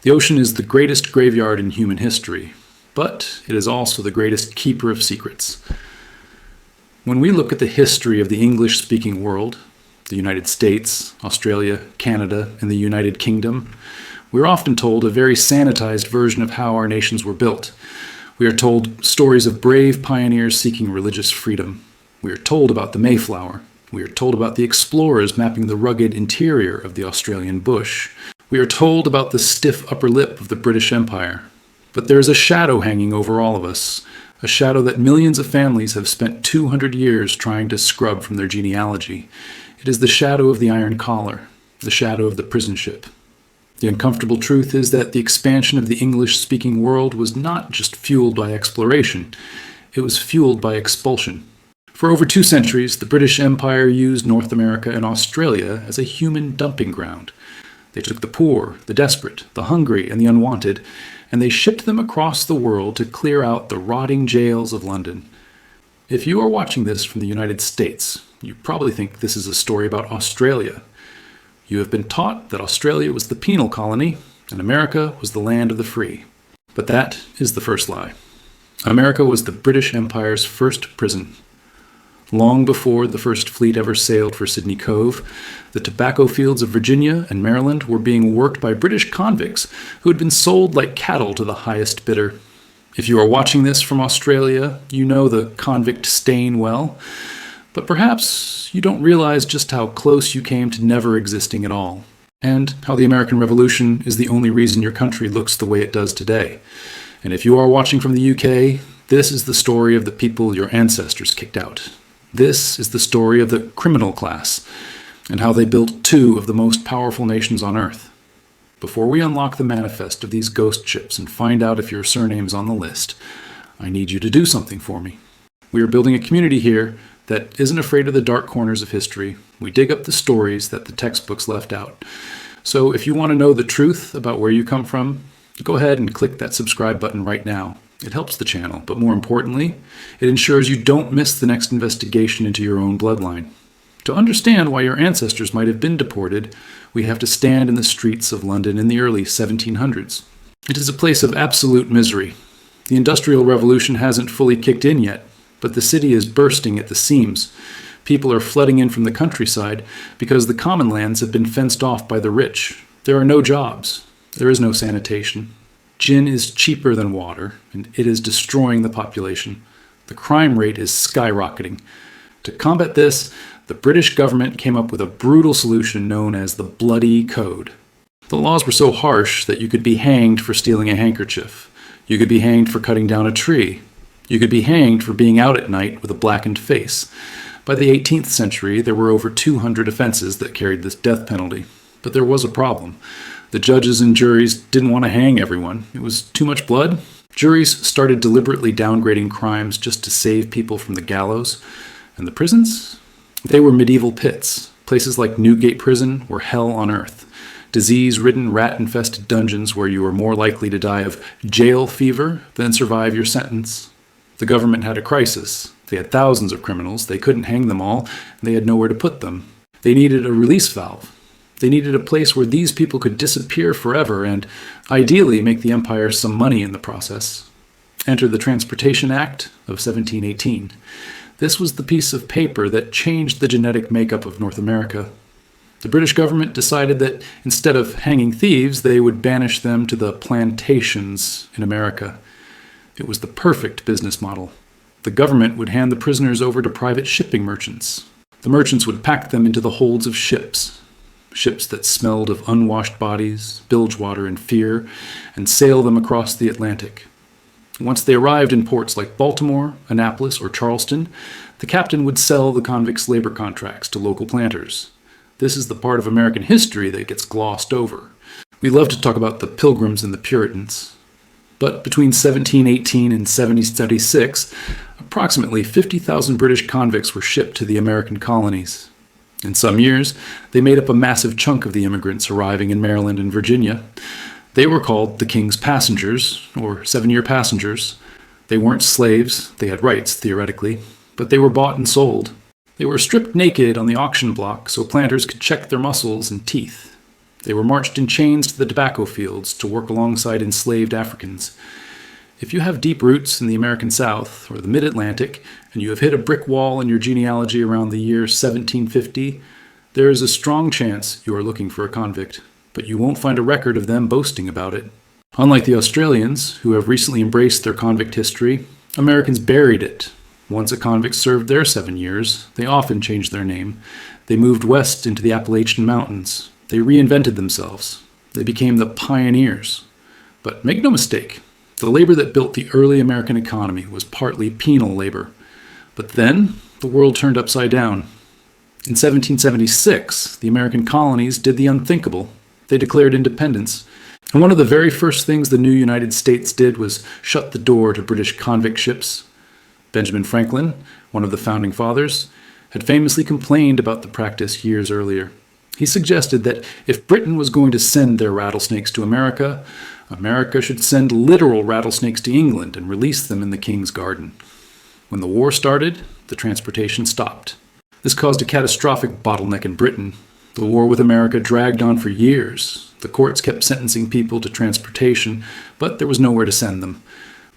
The ocean is the greatest graveyard in human history, but it is also the greatest keeper of secrets. When we look at the history of the English-speaking world, the United States, Australia, Canada, and the United Kingdom, we're often told a very sanitized version of how our nations were built. We are told stories of brave pioneers seeking religious freedom. We are told about the Mayflower. We are told about the explorers mapping the rugged interior of the Australian bush. We are told about the stiff upper lip of the British Empire. But there is a shadow hanging over all of us, a shadow that millions of families have spent 200 years trying to scrub from their genealogy. It is the shadow of the iron collar, the shadow of the prison ship. The uncomfortable truth is that the expansion of the English-speaking world was not just fueled by exploration, it was fueled by expulsion. For over 2 centuries, the British Empire used North America and Australia as a human dumping ground. They took the poor, the desperate, the hungry, and the unwanted, and they shipped them across the world to clear out the rotting jails of London. If you are watching this from the United States, you probably think this is a story about Australia. You have been taught that Australia was the penal colony and America was the land of the free. But that is the first lie. America was the British Empire's first prison. Long before the first fleet ever sailed for Sydney Cove, the tobacco fields of Virginia and Maryland were being worked by British convicts who had been sold like cattle to the highest bidder. If you are watching this from Australia, you know the convict stain well. But perhaps you don't realize just how close you came to never existing at all, and how the American Revolution is the only reason your country looks the way it does today. And if you are watching from the UK, this is the story of the people your ancestors kicked out. This is the story of the criminal class, and how they built 2 of the most powerful nations on Earth. Before we unlock the manifest of these ghost ships and find out if your surname's on the list, I need you to do something for me. We are building a community here that isn't afraid of the dark corners of history. We dig up the stories that the textbooks left out. So if you want to know the truth about where you come from, go ahead and click that subscribe button right now. It helps the channel, but more importantly, it ensures you don't miss the next investigation into your own bloodline. To understand why your ancestors might have been deported, we have to stand in the streets of London in the early 1700s. It is a place of absolute misery. The Industrial Revolution hasn't fully kicked in yet, but the city is bursting at the seams. People are flooding in from the countryside because the common lands have been fenced off by the rich. There are no jobs. There is no sanitation. Gin is cheaper than water, and it is destroying the population. The crime rate is skyrocketing. To combat this, the British government came up with a brutal solution known as the Bloody Code. The laws were so harsh that you could be hanged for stealing a handkerchief. You could be hanged for cutting down a tree. You could be hanged for being out at night with a blackened face. By the 18th century, there were over 200 offenses that carried this death penalty. But there was a problem. The judges and juries didn't want to hang everyone. It was too much blood. Juries started deliberately downgrading crimes just to save people from the gallows. And the prisons? They were medieval pits. Places like Newgate Prison were hell on earth. Disease-ridden, rat-infested dungeons where you were more likely to die of jail fever than survive your sentence. The government had a crisis. They had thousands of criminals. They couldn't hang them all, and they had nowhere to put them. They needed a release valve. They needed a place where these people could disappear forever and, ideally, make the empire some money in the process. Enter the Transportation Act of 1718. This was the piece of paper that changed the genetic makeup of North America. The British government decided that instead of hanging thieves, they would banish them to the plantations in America. It was the perfect business model. The government would hand the prisoners over to private shipping merchants. The merchants would pack them into the holds of ships that smelled of unwashed bodies, bilge water, and fear, and sail them across the Atlantic. Once they arrived in ports like Baltimore, Annapolis, or Charleston, the captain would sell the convicts' labor contracts to local planters. This is the part of American history that gets glossed over. We love to talk about the Pilgrims and the Puritans. But between 1718 and 1776, approximately 50,000 British convicts were shipped to the American colonies. In some years, they made up a massive chunk of the immigrants arriving in Maryland and Virginia. They were called the King's Passengers, or 7-year passengers. They weren't slaves, they had rights, theoretically, but they were bought and sold. They were stripped naked on the auction block so planters could check their muscles and teeth. They were marched in chains to the tobacco fields to work alongside enslaved Africans. If you have deep roots in the American South or the Mid-Atlantic, and you have hit a brick wall in your genealogy around the year 1750, there is a strong chance you are looking for a convict, but you won't find a record of them boasting about it. Unlike the Australians, who have recently embraced their convict history, Americans buried it. Once a convict served their 7 years, they often changed their name. They moved west into the Appalachian Mountains. They reinvented themselves. They became the pioneers. But make no mistake, the labor that built the early American economy was partly penal labor. But then, the world turned upside down. In 1776, the American colonies did the unthinkable. They declared independence. And one of the very first things the new United States did was shut the door to British convict ships. Benjamin Franklin, one of the founding fathers, had famously complained about the practice years earlier. He suggested that if Britain was going to send their rattlesnakes to America, America should send literal rattlesnakes to England and release them in the King's Garden. When the war started, the transportation stopped. This caused a catastrophic bottleneck in Britain. The war with America dragged on for years. The courts kept sentencing people to transportation, but there was nowhere to send them.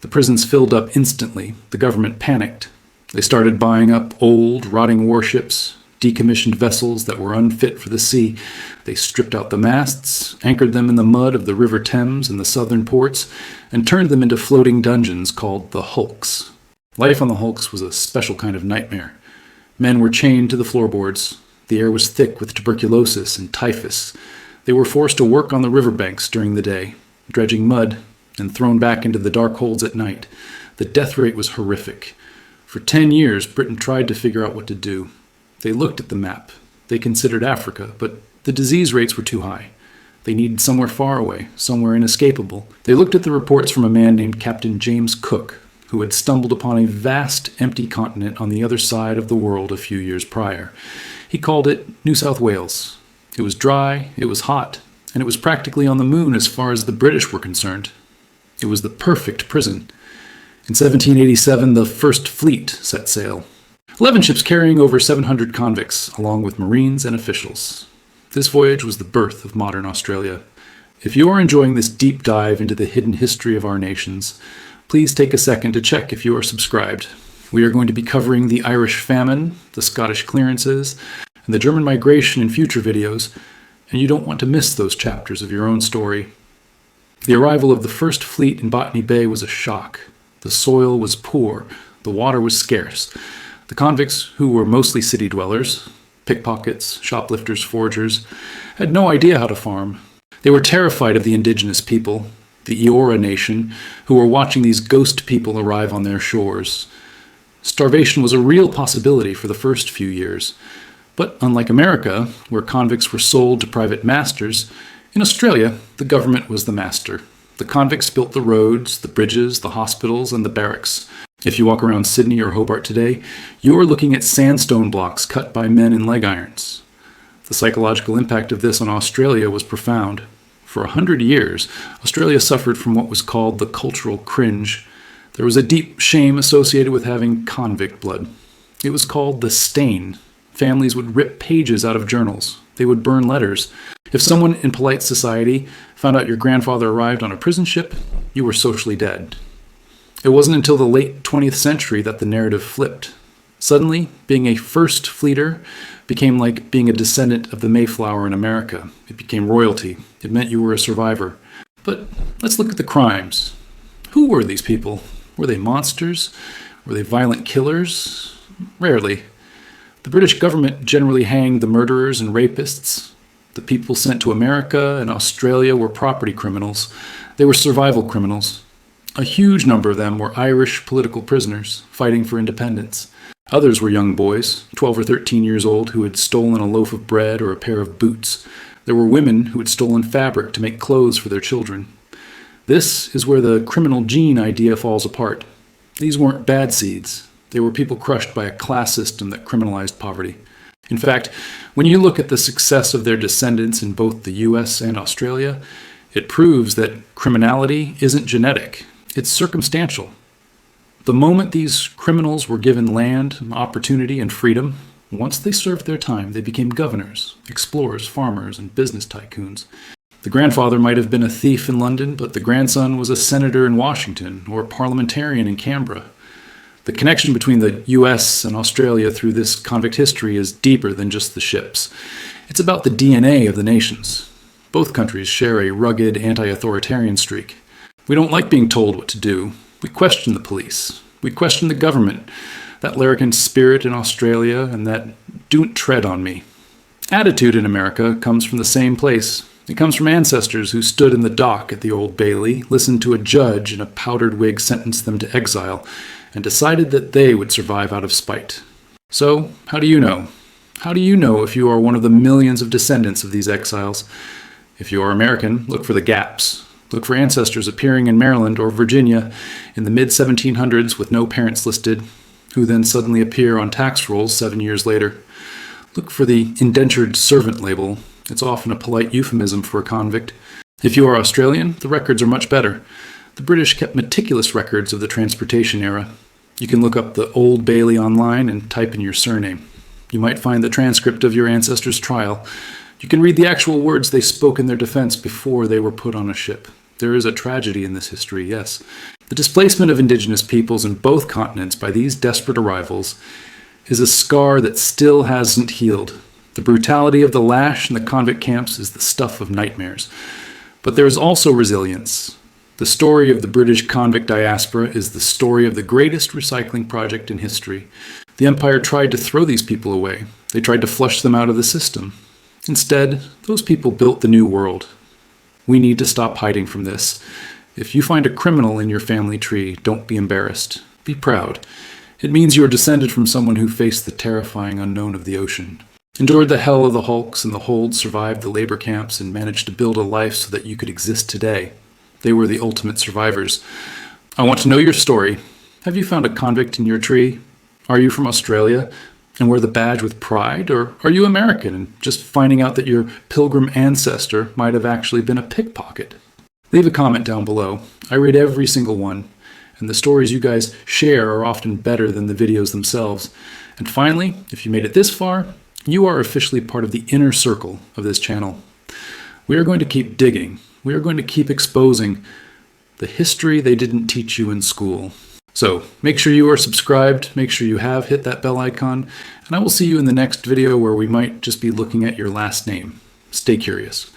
The prisons filled up instantly. The government panicked. They started buying up old, rotting warships, decommissioned vessels that were unfit for the sea. They stripped out the masts, anchored them in the mud of the River Thames and the southern ports, and turned them into floating dungeons called the hulks. Life on the hulks was a special kind of nightmare. Men were chained to the floorboards. The air was thick with tuberculosis and typhus. They were forced to work on the riverbanks during the day, dredging mud, and thrown back into the dark holds at night. The death rate was horrific. For 10 years, Britain tried to figure out what to do. They looked at the map. They considered Africa, but the disease rates were too high. They needed somewhere far away, somewhere inescapable. They looked at the reports from a man named Captain James Cook, who had stumbled upon a vast, empty continent on the other side of the world a few years prior. He called it New South Wales. It was dry, it was hot, and it was practically on the moon as far as the British were concerned. It was the perfect prison. In 1787, the First Fleet set sail. 11 ships carrying over 700 convicts, along with Marines and officials. This voyage was the birth of modern Australia. If you are enjoying this deep dive into the hidden history of our nations, please take a second to check if you are subscribed. We are going to be covering the Irish famine, the Scottish clearances, and the German migration in future videos, and you don't want to miss those chapters of your own story. The arrival of the First Fleet in Botany Bay was a shock. The soil was poor, the water was scarce. The convicts, who were mostly city dwellers, pickpockets, shoplifters, forgers, had no idea how to farm. They were terrified of the indigenous people, the Eora nation, who were watching these ghost people arrive on their shores. Starvation was a real possibility for the first few years. But unlike America, where convicts were sold to private masters, in Australia, the government was the master. The convicts built the roads, the bridges, the hospitals, and the barracks. If you walk around Sydney or Hobart today, you are looking at sandstone blocks cut by men in leg irons. The psychological impact of this on Australia was profound. For 100 years, Australia suffered from what was called the cultural cringe. There was a deep shame associated with having convict blood. It was called the stain. Families would rip pages out of journals. They would burn letters. If someone in polite society found out your grandfather arrived on a prison ship, you were socially dead. It wasn't until the late 20th century that the narrative flipped. Suddenly, being a first fleeter became like being a descendant of the Mayflower in America. It became royalty. It meant you were a survivor. But let's look at the crimes. Who were these people? Were they monsters? Were they violent killers? Rarely. The British government generally hanged the murderers and rapists. The people sent to America and Australia were property criminals. They were survival criminals. A huge number of them were Irish political prisoners fighting for independence. Others were young boys, 12 or 13 years old, who had stolen a loaf of bread or a pair of boots. There were women who had stolen fabric to make clothes for their children. This is where the criminal gene idea falls apart. These weren't bad seeds. They were people crushed by a class system that criminalized poverty. In fact, when you look at the success of their descendants in both the US and Australia, it proves that criminality isn't genetic. It's circumstantial. The moment these criminals were given land, opportunity, and freedom, Once they served their time, they became governors, explorers, farmers, and business tycoons. The grandfather might have been a thief in London, but the grandson was a senator in Washington or a parliamentarian in Canberra. The connection between the US and Australia through this convict history is deeper than just the ships. It's about the DNA of the nations. Both countries share a rugged, anti-authoritarian streak. We don't like being told what to do. We question the police. We question the government. That larrikin spirit in Australia and that "don't tread on me" attitude in America comes from the same place. It comes from ancestors who stood in the dock at the Old Bailey, listened to a judge in a powdered wig sentence them to exile, and decided that they would survive out of spite. So, how do you know? How do you know if you are one of the millions of descendants of these exiles? If you are American, look for the gaps. Look for ancestors appearing in Maryland or Virginia in the mid-1700s with no parents listed, who then suddenly appear on tax rolls 7 years later. Look for the indentured servant label. It's often a polite euphemism for a convict. If you are Australian, the records are much better. The British kept meticulous records of the transportation era. You can look up the Old Bailey online and type in your surname. You might find the transcript of your ancestors' trial. You can read the actual words they spoke in their defense before they were put on a ship. There is a tragedy in this history, yes. The displacement of indigenous peoples in both continents by these desperate arrivals is a scar that still hasn't healed. The brutality of the lash in the convict camps is the stuff of nightmares. But there is also resilience. The story of the British convict diaspora is the story of the greatest recycling project in history. The Empire tried to throw these people away. They tried to flush them out of the system. Instead, those people built the new world. We need to stop hiding from this. If you find a criminal in your family tree, don't be embarrassed. Be proud. It means you are descended from someone who faced the terrifying unknown of the ocean, endured the hell of the hulks and the holds, survived the labor camps, and managed to build a life so that you could exist today. They were the ultimate survivors. I want to know your story. Have you found a convict in your tree? Are you from Australia and wear the badge with pride? Or are you American and just finding out that your pilgrim ancestor might have actually been a pickpocket? Leave a comment down below. I read every single one, and the stories you guys share are often better than the videos themselves. And finally, if you made it this far, you are officially part of the inner circle of this channel. We are going to keep digging. We are going to keep exposing the history they didn't teach you in school. So make sure you are subscribed, make sure you have hit that bell icon, and I will see you in the next video where we might just be looking at your last name. Stay curious.